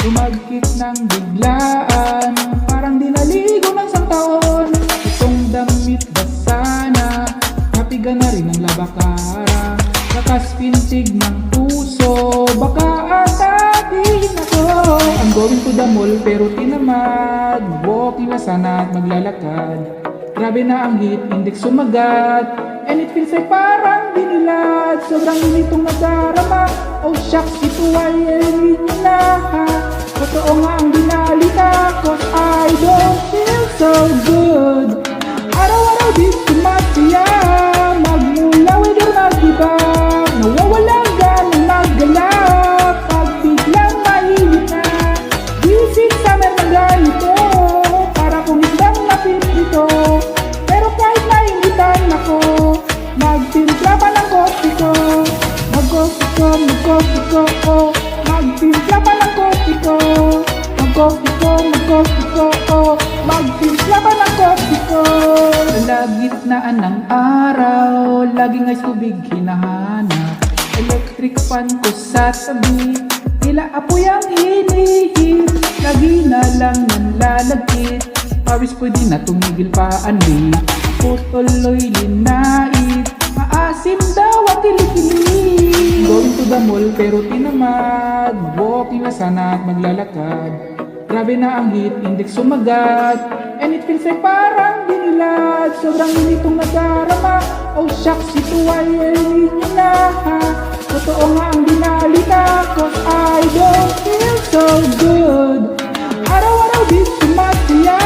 Lumagkit ng biglaan, parang di naligo ng isang taon. Itong damit basa na, napiga na rin ang labakara. Lakas pintig ng puso, baka atakin ako. I'm going to the mall pero tinamad, walking na sana at maglalakad. Grabe na ang heat index sumagat, and it feels like parang dinilad. Sobrang initong nadarama, oh shucks, ito ay elin na. Totoo nga ang binalita, cause I don't feel so good. Araw-araw di sumasaya, magmula weather mag-ibag. Nawawalang ganang maggalak, pag biglang mainit na. This is summer na ganito, para kung isang napipito. Pero kahit nainitan ako, magtimpla pa ng coffee ko. Mag-coffee ko, mag-coffee ko, oh. Magtimpla pa ng coffee ko. Mag-coffee ko, mag-coffee ko, oh. Magtimpla pa ng coffee ko. Kalagitnaan ng araw, laging ay tubig hinahanap. Electric fan ko sa tabi, tila apoy ang hinihit. Lagi na lang nanlalagkit, pawis pwede na tumigil pa anli. Ako tuloy linait, maasim daw at kilikili. Going to the mall pero tinamad, walking na sana at maglalakad. Grabe na ang heat index sumagat, and it feels like parang dinilad. Sobrang initong nadarama, oh shucks, ito ay elin na. Totoo nga ang binalita, cause I don't feel so good. Araw-araw di sumasaya,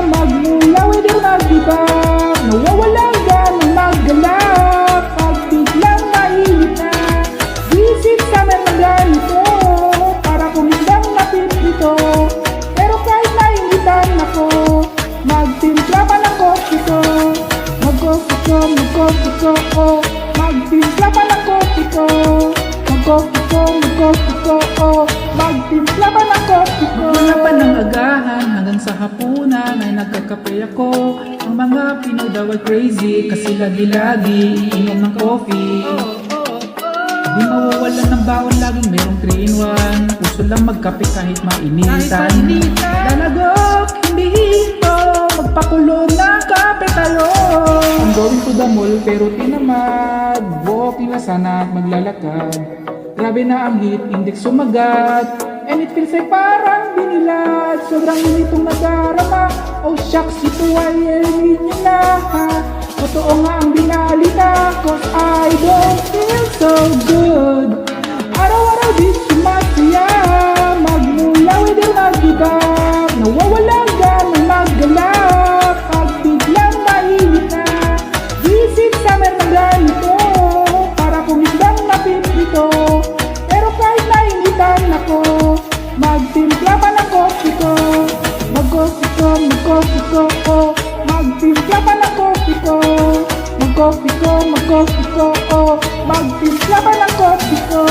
magmula weather mag-ibag. Nawawalang ganang maggalak, pag biglang mainit na. This is summer na ganito, para kung isang napipito. Pero kahit nainitan ako, magtimpla pa ng coffee ko. Mag-coffee ko, mag-coffee ko, oh. Magtimpla pa ng coffee ko. Mag-coffee ko, mag-coffee ko, oh. Magtimpla pa ng coffee ko. Mula pa ng agahan hanggang sa hapunan ay nagkakape ako. Ang mga Pinoy daw ay crazy kasi lagi-lagi iinom ng coffee. Di mawawalan ng bawal, laging merong 3-in-1. Puso lang magkape kahit mainitan. Lalagok, hindi hinto, magpakulo ng kape tayo. I'm going to the mall pero tinamad, walking na sana at maglalakad. Grabe na ang heat index sumagat, and it feels like parang binilad. Sobrang initong nadarama, oh shucks, ito ay elin na. Totoo nga ang binalita, cause I don't feel so good. Araw-araw di sumasaya, magmula weather mag-ibag. Nawawalang ganang maggalak, pag biglang mainit na. This is summer na ganito, para kung isang napipito. Pero kahit nainitan ako, magtimpla pa ng coffee ko. Mag-coffee ko, mag-coffee ko, oh. Magtimpla pa ng coffee ko. Mag-coffee ko, mag-coffee ko, oh. Magtimpla pa ng coffee ko.